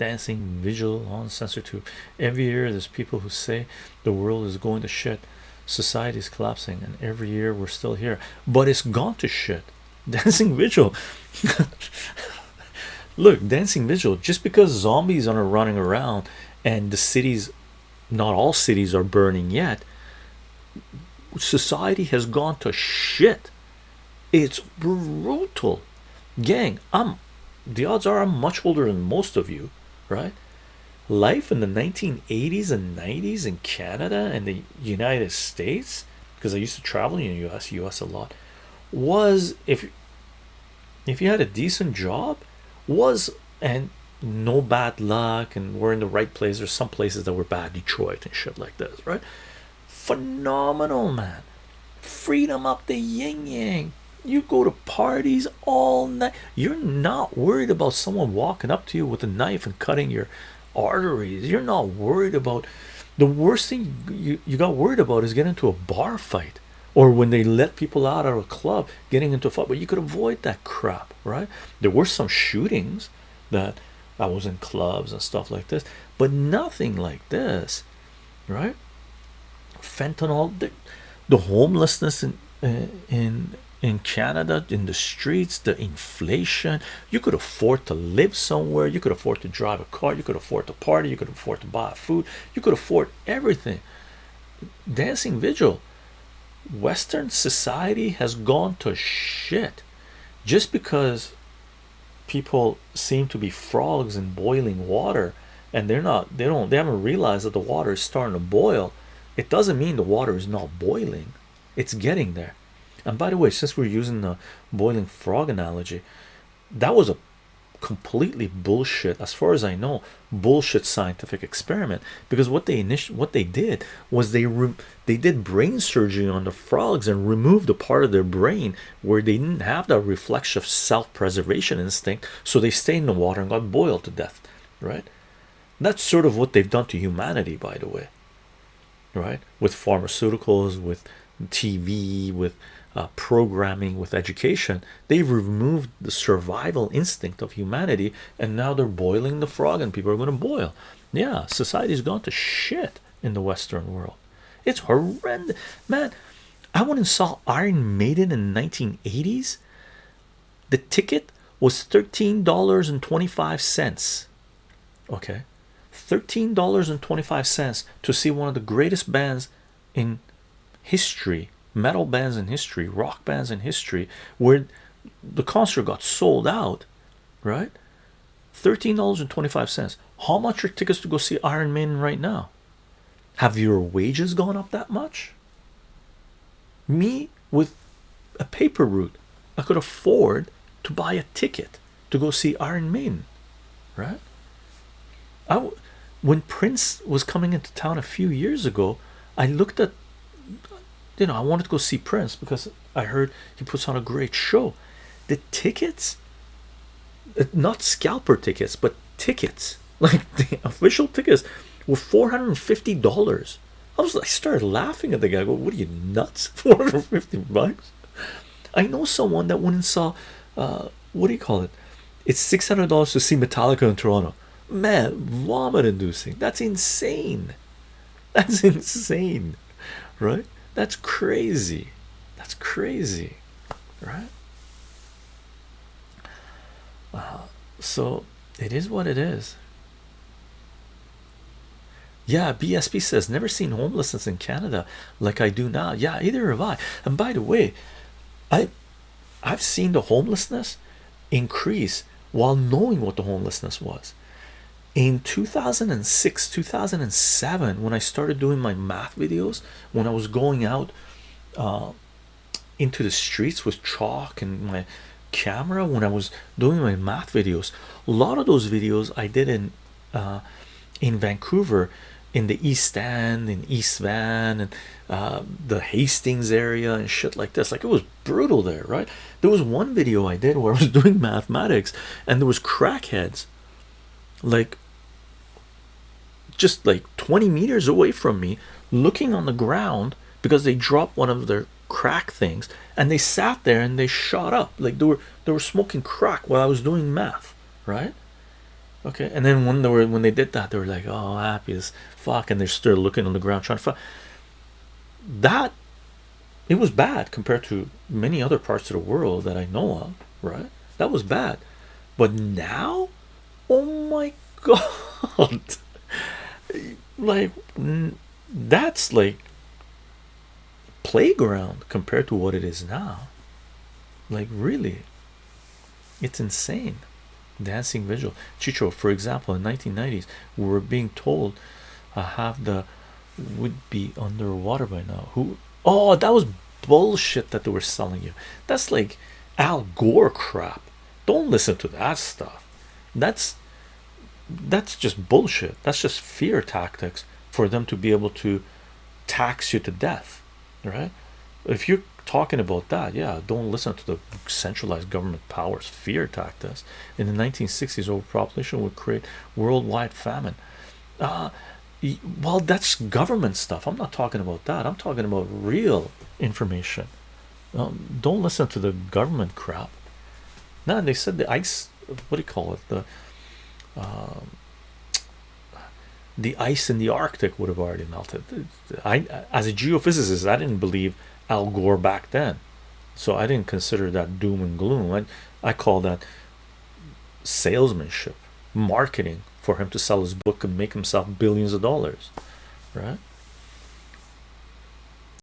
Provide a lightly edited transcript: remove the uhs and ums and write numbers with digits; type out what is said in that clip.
dancing vigil on censortube. Every year there's people who say the world is going to shit, society is collapsing, and every year we're still here, but it's gone to shit. Dancing vigil. Look, dancing vigil, just because zombies are running around and the cities, not all cities are burning yet, society has gone to shit. It's brutal. Gang, the odds are I'm much older than most of you, right? Life in the 1980s and 90s in Canada and the United States, because I used to travel in the US a lot, was, if you had a decent job, was, and no bad luck, and we're in the right place. There's some places that were bad, Detroit and shit like this, right? Phenomenal, man. Freedom up the yin yang. You go to parties all night. You're not worried about someone walking up to you with a knife and cutting your arteries. You're not worried about, the worst thing you got worried about is getting into a bar fight, or when they let people out of a club getting into a fight. But you could avoid that crap, right? There were some shootings that I was in clubs and stuff like this, but nothing like this, right? Fentanyl, the homelessness in Canada, in the streets, the inflation. You could afford to live somewhere, you could afford to drive a car, you could afford to party, you could afford to buy food, you could afford everything. Dancing vigil. Western society has gone to shit just because people seem to be frogs in boiling water, and they haven't realized that the water is starting to boil. It doesn't mean the water is not boiling, it's getting there. And by the way, since we're using the boiling frog analogy, that was a completely bullshit, as far as I know, bullshit scientific experiment, because what they did was they did brain surgery on the frogs and removed a part of their brain where they didn't have that reflexive self-preservation instinct, so they stayed in the water and got boiled to death, right? That's sort of what they've done to humanity, by the way, right? With pharmaceuticals, with TV, with programming, with education. They've removed the survival instinct of humanity, and now they're boiling the frog, and people are going to boil. Yeah, society's gone to shit in the Western world. It's horrendous, man. I went and saw Iron Maiden in the 1980s. The ticket was $13.25. Okay, $13.25 to see one of the greatest bands in history, metal bands in history, rock bands in history, where the concert got sold out, right? $13.25. How much are tickets to go see Iron Maiden right now? Have your wages gone up that much? Me, with a paper route, I could afford to buy a ticket to go see Iron Maiden, right? When Prince was coming into town a few years ago, I looked at, I wanted to go see Prince because I heard he puts on a great show. The tickets, not scalper tickets, but tickets, like the official tickets, were $450. I started laughing at the guy. I go, what are you, nuts? $450? I know someone that went and saw, what do you call it? It's $600 to see Metallica in Toronto. Man, vomit inducing. That's insane. That's insane, right? That's crazy. That's crazy, right? So it is what it is. Yeah, BSP says never seen homelessness in Canada like I do now. Yeah, either have I. And by the way, I've seen the homelessness increase while knowing what the homelessness was. In 2006, 2007, when I started doing my math videos, when I was going out into the streets with chalk and my camera, when I was doing my math videos, a lot of those videos I did in Vancouver, in the East End, in East Van, and the Hastings area and shit like this. Like, it was brutal there, right? There was one video I did where I was doing mathematics, and there was crackheads like just like 20 meters away from me, looking on the ground because they dropped one of their crack things, and they sat there and they shot up like they were smoking crack while I was doing math, right? Okay, and then when they did that, they were like, oh, happy as fuck, and they're still looking on the ground trying to find that. It was bad compared to many other parts of the world that I know of, right? That was bad. But now, oh my god, like that's like playground compared to what it is now. Like really, it's insane. Dancing visual. Chycho, for example, in 1990s, we were being told half the would be underwater by now. Who? Oh, that was bullshit that they were selling you. That's like Al Gore crap. Don't listen to that stuff. That's that's just bullshit. That's just fear tactics for them to be able to tax you to death, right? If you're talking about that, yeah, don't listen to the centralized government powers fear tactics. In the 1960s, overpopulation would create worldwide famine. uh well, that's government stuff. I'm not talking about that. I'm talking about real information. Don't listen to the government crap. No, they said the ice, what do you call it, the ice in the Arctic would have already melted. I, as a geophysicist, I didn't believe Al Gore back then, so I didn't consider that doom and gloom. I call that salesmanship, marketing for him to sell his book and make himself billions of dollars, right?